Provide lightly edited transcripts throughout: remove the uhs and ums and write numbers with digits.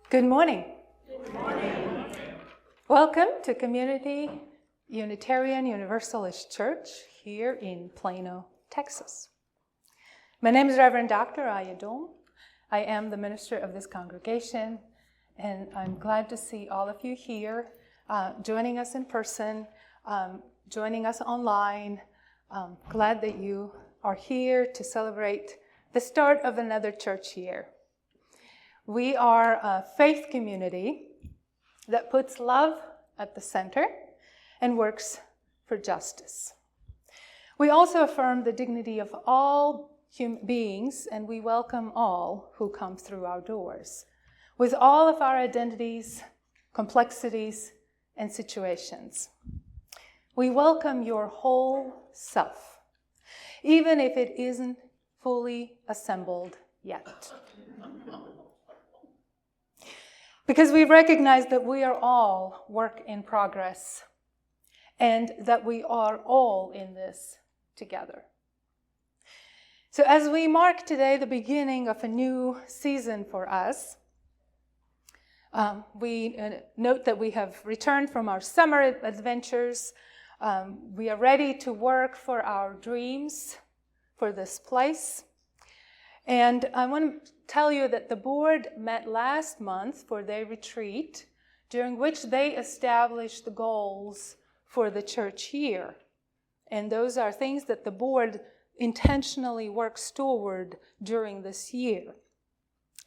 Good morning. Good morning. Welcome to Community Unitarian Universalist Church here in Plano, Texas. My name is Reverend Dr. Aija Duelm. I am the minister of this congregation, and I'm glad to see all of you here, joining us in person, joining us online. Glad that you are here to celebrate the start of another church year. We are a faith community that puts love at the center and works for justice. We also affirm the dignity of all human beings, and we welcome all who come through our doors, with all of our identities, complexities, and situations. We welcome your whole self, even if it isn't fully assembled yet. Because we recognize that we are all work in progress and that we are all in this together. So as we mark today the beginning of a new season for us, we note that we have returned from our summer adventures. We are ready to work for our dreams for this place. And I want to tell you that the board met last month for their retreat, during which they established the goals for the church year. And those are things that the board intentionally works toward during this year.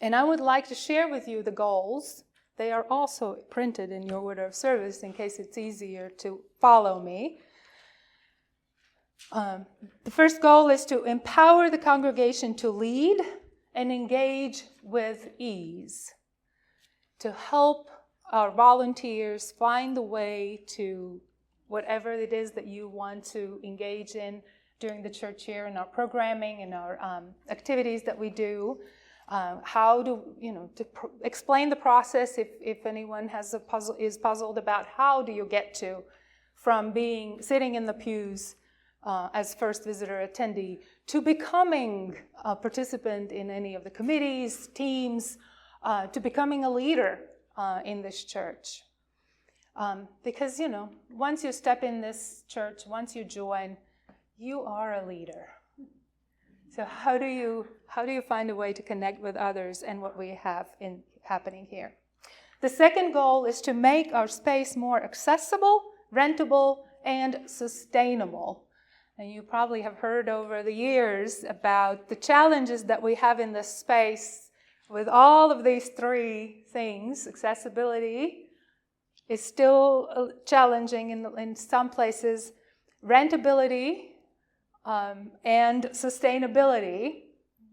And I would like to share with you the goals. They are also printed in your order of service in case it's easier to follow me. The first goal is to empower the congregation to lead and engage with ease, to help our volunteers find the way to whatever it is that you want to engage in during the church year, in our programming and our activities that we do. To explain the process if anyone is puzzled about how do you get to from sitting in the pews as first visitor attendee to becoming a participant in any of the committees, teams, to becoming a leader in this church. Because, once you step in this church, once you join, you are a leader. So how do you find a way to connect with others and what we have happening here? The second goal is to make our space more accessible, rentable, and sustainable. And you probably have heard over the years about the challenges that we have in this space with all of these three things. Accessibility is still challenging in some places. Rentability and sustainability.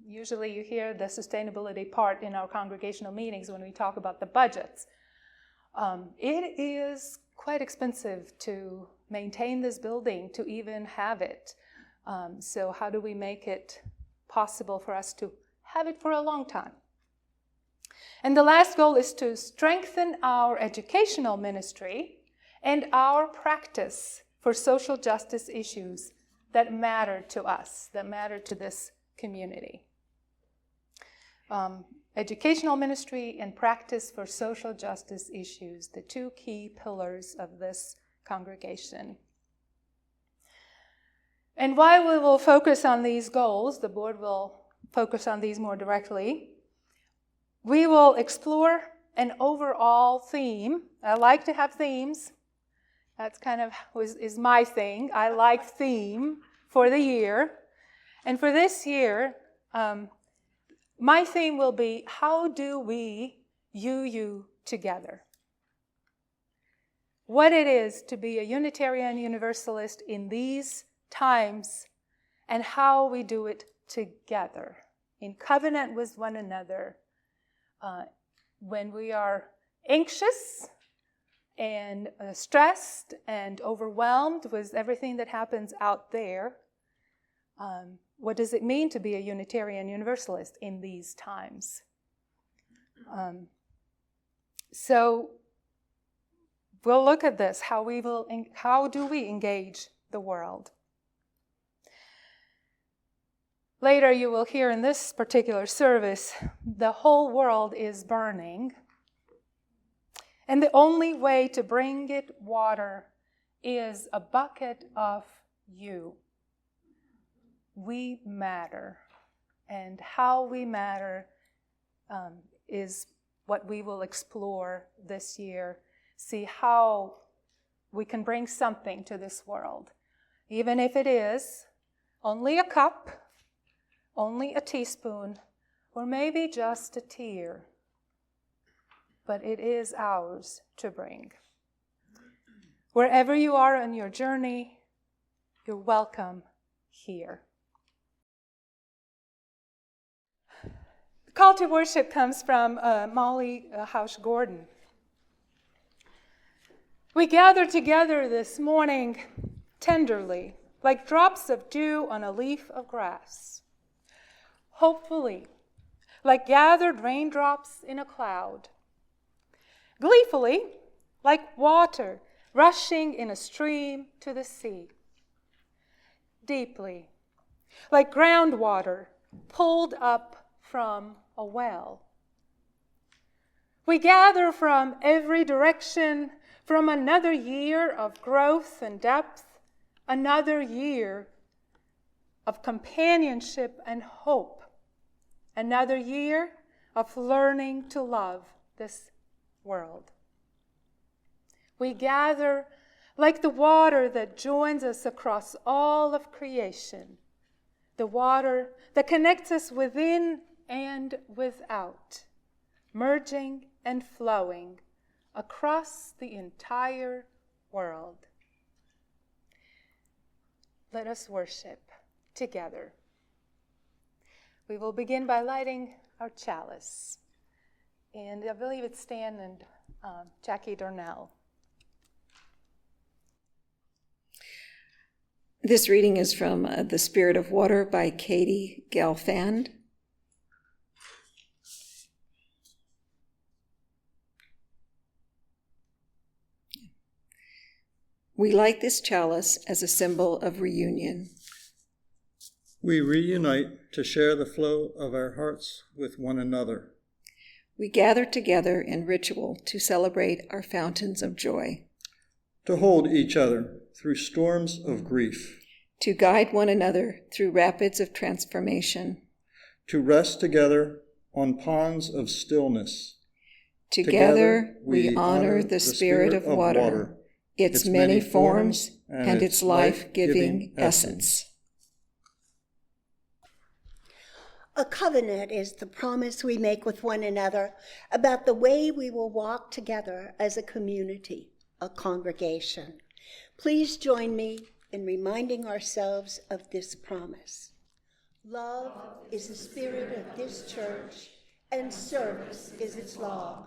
Usually you hear the sustainability part in our congregational meetings when we talk about the budgets. It is quite expensive to maintain this building, to even have it. So how do we make it possible for us to have it for a long time? And the last goal is to strengthen our educational ministry and our practice for social justice issues that matter to us, that matter to this community. Educational ministry and practice for social justice issues, the two key pillars of this congregation. And while we will focus on these goals, the board will focus on these more directly, we will explore an overall theme. I like to have themes. That's kind of is my thing. I like theme for the year. And for this year, my theme will be, how do we you together? What it is to be a Unitarian Universalist in these times and how we do it together, in covenant with one another, when we are anxious and stressed and overwhelmed with everything that happens out there. What does it mean to be a Unitarian Universalist in these times? So we'll look at this, how do we engage the world? Later you will hear in this particular service, the whole world is burning, And the only way to bring it water is a bucket of you. We matter. And how we matter is what we will explore this year. See how we can bring something to this world. Even if it is only a cup, only a teaspoon, or maybe just a tear. But it is ours to bring. Wherever you are on your journey, you're welcome here. The call to worship comes from Molly Housh Gordon. We gather together this morning tenderly, like drops of dew on a leaf of grass. Hopefully, like gathered raindrops in a cloud. Gleefully, like water rushing in a stream to the sea. Deeply, like groundwater pulled up from a well. We gather from every direction, from another year of growth and depth, another year of companionship and hope, another year of learning to love this world. We gather like the water that joins us across all of creation, the water that connects us within and without, merging and flowing across the entire world. Let us worship together. We will begin by lighting our chalice. And I believe it's Stan and Jackie Darnell. This reading is from The Spirit of Water by Kayle Gelfand. We light this chalice as a symbol of reunion. We reunite to share the flow of our hearts with one another. We gather together in ritual to celebrate our fountains of joy. To hold each other through storms of grief. To guide one another through rapids of transformation. To rest together on ponds of stillness. Together we honor the Spirit of water, its many forms, and its life-giving essence. A covenant is the promise we make with one another about the way we will walk together as a community, a congregation. Please join me in reminding ourselves of this promise. Love is the spirit of this church, and service is its law.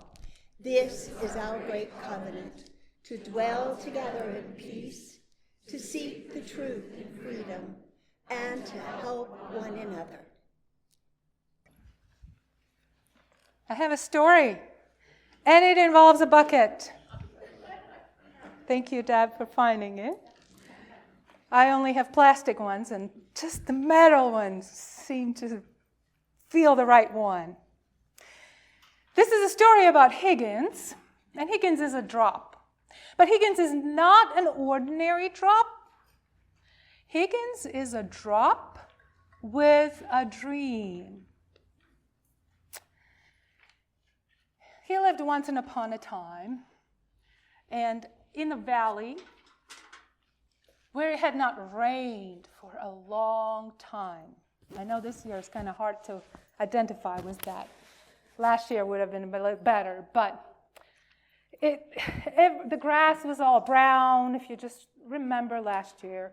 This is our great covenant, to dwell together in peace, to seek the truth in freedom, and to help one another. I have a story, and it involves a bucket. Thank you, Deb, for finding it. I only have plastic ones, and just the metal ones seem to feel the right one. This is a story about Higgins, and Higgins is a drop. But Higgins is not an ordinary drop. Higgins is a drop with a dream. He lived once upon a time, and in a valley where it had not rained for a long time. I know this year is kind of hard to identify with that. Last year would have been a little better, but the grass was all brown, if you just remember last year.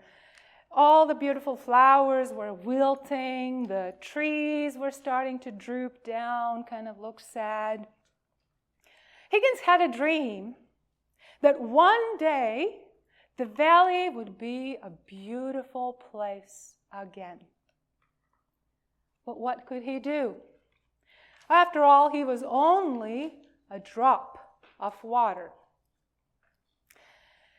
All the beautiful flowers were wilting, the trees were starting to droop down, kind of look sad. Higgins had a dream that one day the valley would be a beautiful place again. But what could he do? After all, he was only a drop of water.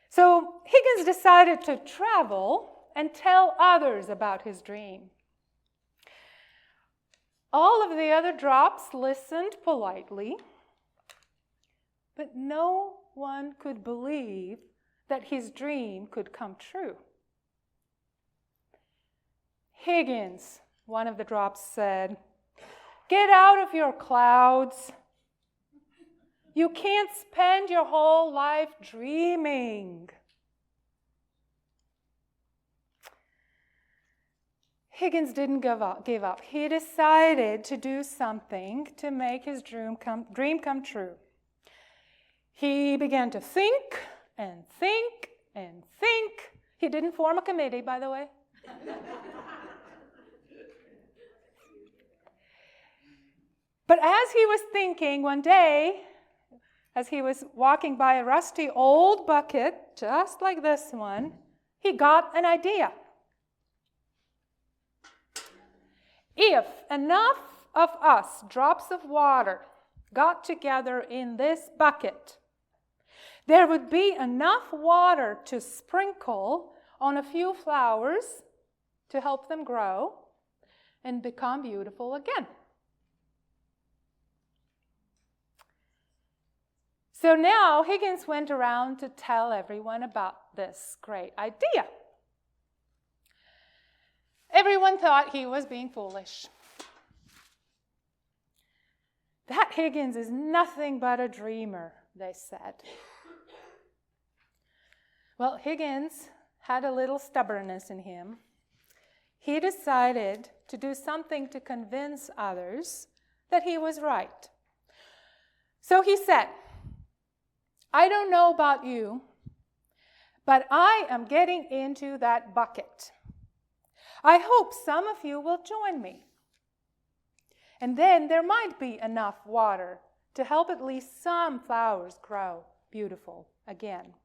So Higgins decided to travel and tell others about his dream. All of the other drops listened politely, but no one could believe that his dream could come true. "Higgins," one of the drops said, "get out of your clouds. You can't spend your whole life dreaming." Higgins didn't give up. He decided to do something to make his dream come true. He began to think and think and think. He didn't form a committee, by the way. But as he was thinking one day, as he was walking by a rusty old bucket, just like this one, he got an idea. If enough of us drops of water got together in this bucket, there would be enough water to sprinkle on a few flowers to help them grow and become beautiful again. So now Higgins went around to tell everyone about this great idea. Everyone thought he was being foolish. "That Higgins is nothing but a dreamer," they said. Well, Higgins had a little stubbornness in him. He decided to do something to convince others that he was right. So he said, "I don't know about you, but I am getting into that bucket. I hope some of you will join me. And then there might be enough water to help at least some flowers grow beautiful again."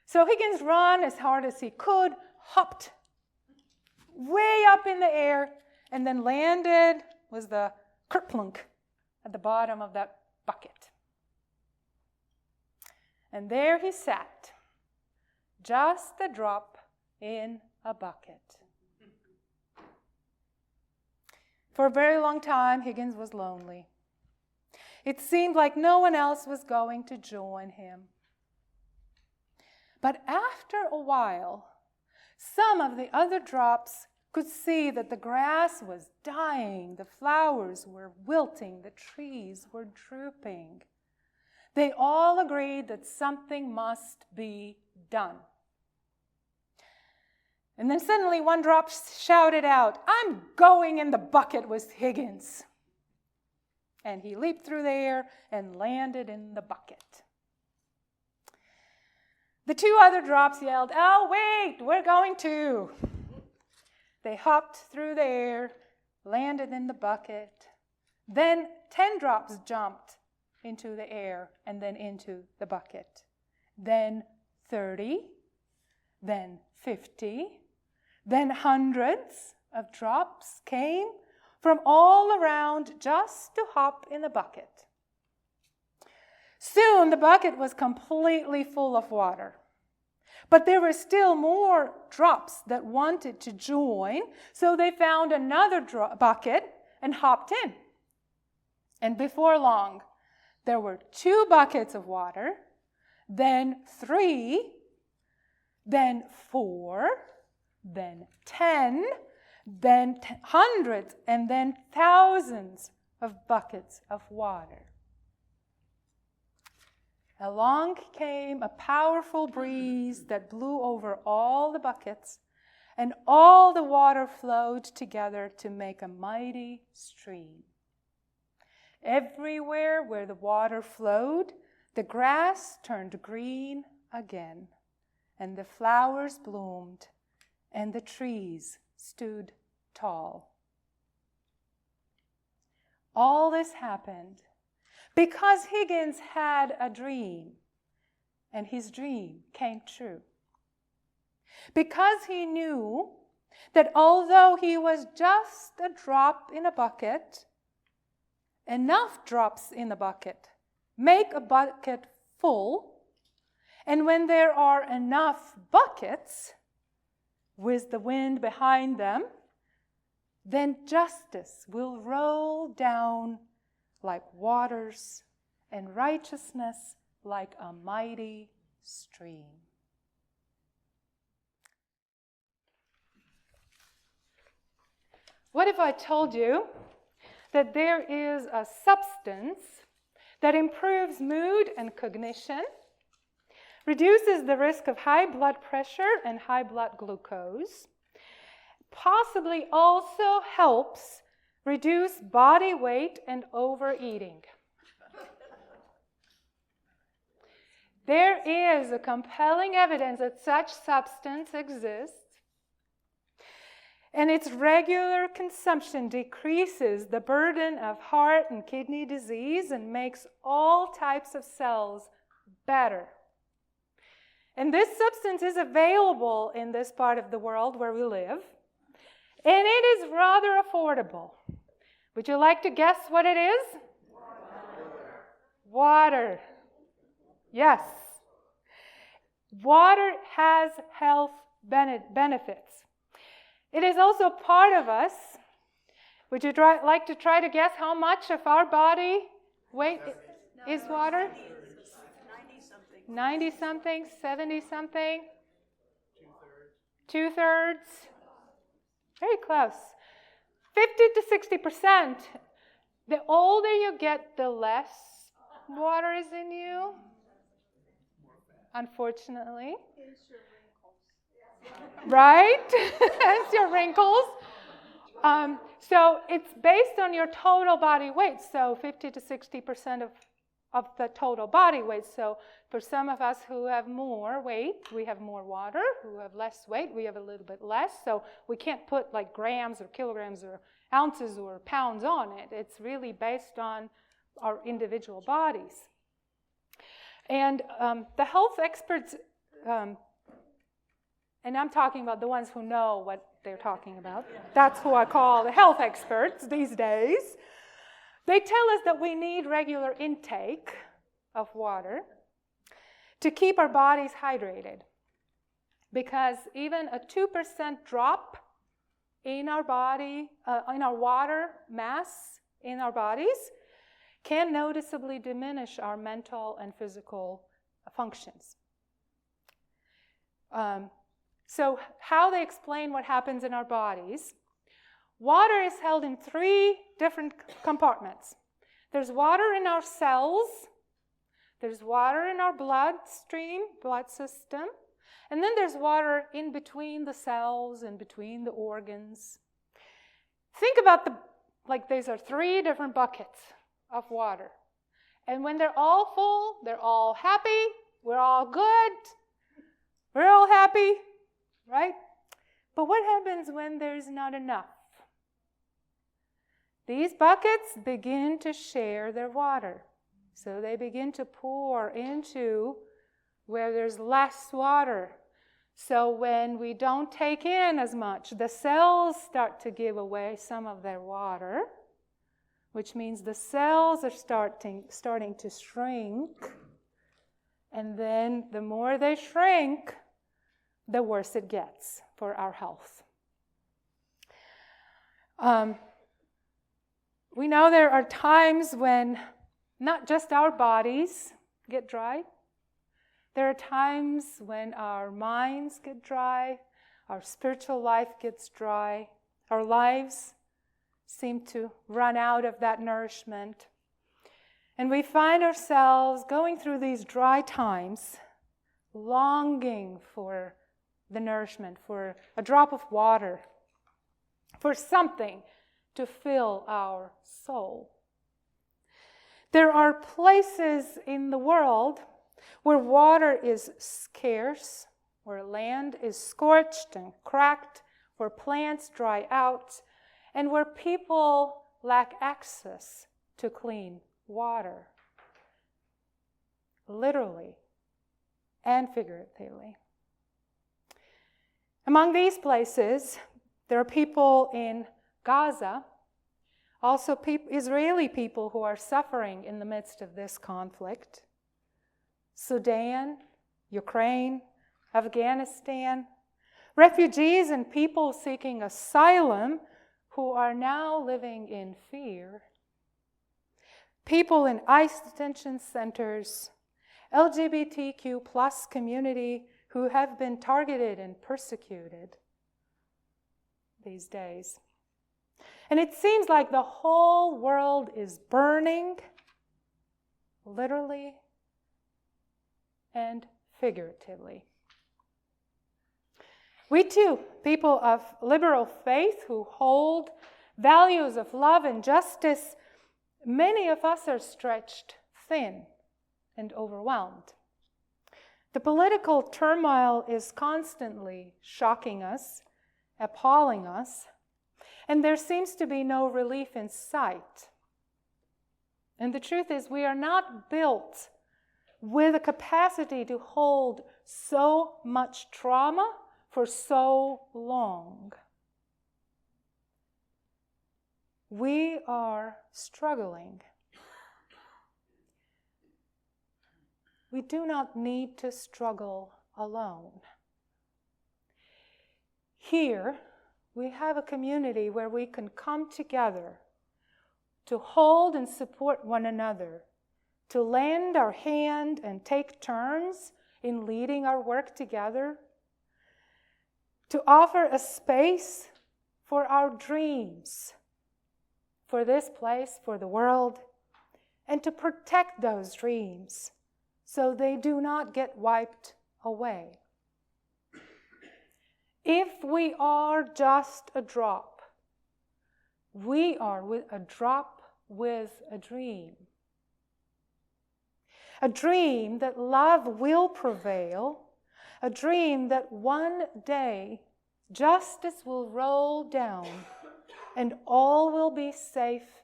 So Higgins ran as hard as he could, hopped way up in the air, and then landed with the kerplunk at the bottom of that bucket. And there he sat, just a drop in a bucket. For a very long time, Higgins was lonely. It seemed like no one else was going to join him. But after a while, some of the other drops could see that the grass was dying, the flowers were wilting, the trees were drooping. They all agreed that something must be done. And then suddenly one drop shouted out, "I'm going in the bucket with Higgins." And he leaped through the air and landed in the bucket. The two other drops yelled, "Oh, wait, we're going too." They hopped through the air, landed in the bucket. Then 10 drops jumped into the air and then into the bucket. Then 30, then 50, then hundreds of drops came from all around just to hop in the bucket. Soon the bucket was completely full of water. But there were still more drops that wanted to join, so they found another bucket and hopped in. And before long, there were 2 buckets of water, then 3, then 4, then 10, then hundreds, and then thousands of buckets of water. Along came a powerful breeze that blew over all the buckets, and all the water flowed together to make a mighty stream. Everywhere where the water flowed, the grass turned green again, and the flowers bloomed, and the trees stood tall. All this happened because Higgins had a dream, and his dream came true. Because he knew that although he was just a drop in a bucket, enough drops in the bucket make a bucket full, and when there are enough buckets with the wind behind them, then justice will roll down like waters and righteousness like a mighty stream. What if I told you that there is a substance that improves mood and cognition, reduces the risk of high blood pressure and high blood glucose, possibly also helps reduce body weight and overeating? There is a compelling evidence that such substance exists, and its regular consumption decreases the burden of heart and kidney disease and makes all types of cells better. And this substance is available in this part of the world where we live, and it is rather affordable. Would you like to guess what it is? Water. Yes. Water has health benefits. It is also part of us. Would you like to try to guess how much of our body weight is water? 90-something, 70-something? Two-thirds? Very close. 50 to 60%. The older you get, the less water is in you, unfortunately. Right? It's your wrinkles. So it's based on your total body weight, so 50 to 60% of the total body weight. So for some of us who have more weight, we have more water. Who have less weight, we have a little bit less. So we can't put like grams or kilograms or ounces or pounds on it. It's really based on our individual bodies. And the health experts, and I'm talking about the ones who know what they're talking about. That's who I call the health experts these days. They tell us that we need regular intake of water to keep our bodies hydrated, because even a 2% drop in our body, in our water mass in our bodies, can noticeably diminish our mental and physical functions. So how they explain what happens in our bodies: water is held in 3 different compartments. There's water in our cells, there's water in our blood system, and then there's water in between the cells and between the organs. Think about these are 3 different buckets of water. And when they're all full, they're all happy, we're all good, we're all happy, right? But what happens when there's not enough? These buckets begin to share their water. So they begin to pour into where there's less water. So when we don't take in as much, the cells start to give away some of their water, which means the cells are starting to shrink. And then the more they shrink, the worse it gets for our health. We know there are times when not just our bodies get dry. There are times when our minds get dry, our spiritual life gets dry, our lives seem to run out of that nourishment. And we find ourselves going through these dry times, longing for the nourishment, for a drop of water, for something to fill our soul. There are places in the world where water is scarce, where land is scorched and cracked, where plants dry out, and where people lack access to clean water, literally and figuratively. Among these places, there are people in Gaza, also Israeli people who are suffering in the midst of this conflict, Sudan, Ukraine, Afghanistan, refugees and people seeking asylum who are now living in fear. people in ICE detention centers, LGBTQ plus community who have been targeted and persecuted these days. And it seems like the whole world is burning, literally and figuratively. We too, people of liberal faith who hold values of love and justice, many of us are stretched thin and overwhelmed. The political turmoil is constantly shocking us, appalling us, and there seems to be no relief in sight. And the truth is, we are not built with a capacity to hold so much trauma for so long. We are struggling. We do not need to struggle alone. Here, we have a community where we can come together to hold and support one another, to lend our hand and take turns in leading our work together, to offer a space for our dreams, for this place, for the world, and to protect those dreams so they do not get wiped away. If we are just a drop, we are a drop with a dream. A dream that love will prevail, a dream that one day justice will roll down and all will be safe,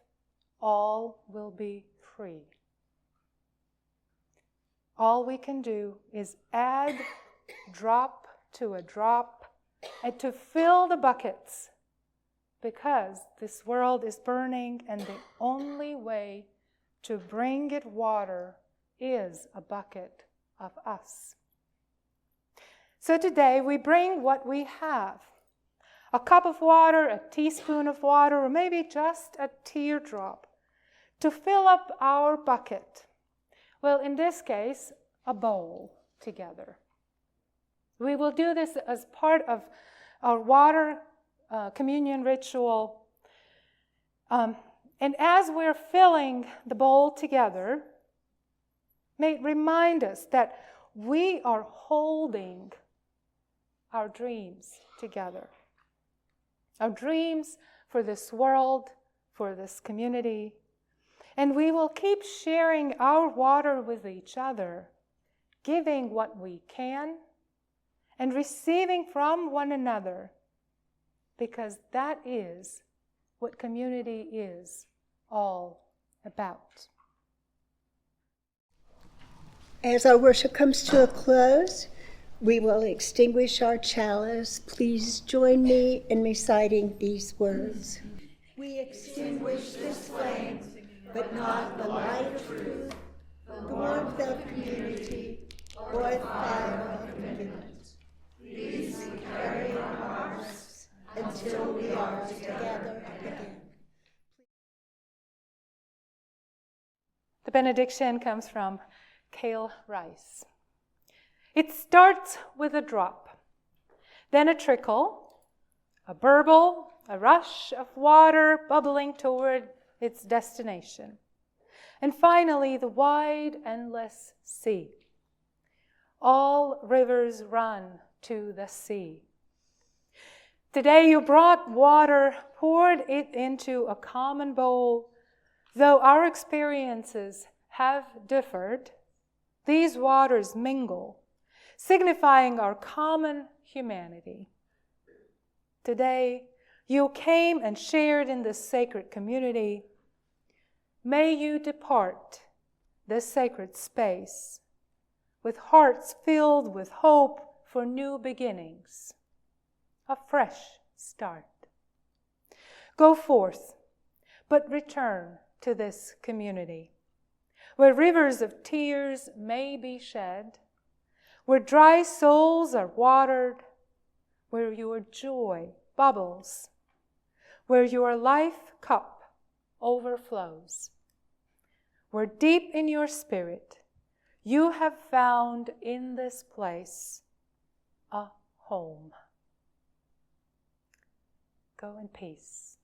all will be free. All we can do is add drop to a drop and to fill the buckets, because this world is burning and the only way to bring it water is a bucket of us. So today we bring what we have. A cup of water, a teaspoon of water, or maybe just a teardrop to fill up our bucket. Well, in this case, a bowl together. We will do this as part of our water communion ritual. And as we're filling the bowl together, may it remind us that we are holding our dreams together. Our dreams for this world, for this community. And we will keep sharing our water with each other, giving what we can and receiving from one another, because that is what community is all about. As our worship comes to a close, we will extinguish our chalice. Please join me in reciting these words. We extinguish this flame, but not the light of truth, the warmth of community, or the fire of commitment. These we carry in our hearts until we are together again. The benediction comes from Kayle Rice. It starts with a drop, then a trickle, a burble, a rush of water bubbling toward its destination, and finally the wide, endless sea. All rivers run to the sea. Today you brought water, poured it into a common bowl. Though our experiences have differed, these waters mingle, signifying our common humanity. Today, you came and shared in this sacred community. May you depart this sacred space with hearts filled with hope for new beginnings, a fresh start. Go forth, but return to this community, where rivers of tears may be shed, where dry souls are watered, where your joy bubbles, where your life cup overflows. where deep in your spirit you have found in this place a home. Go in peace.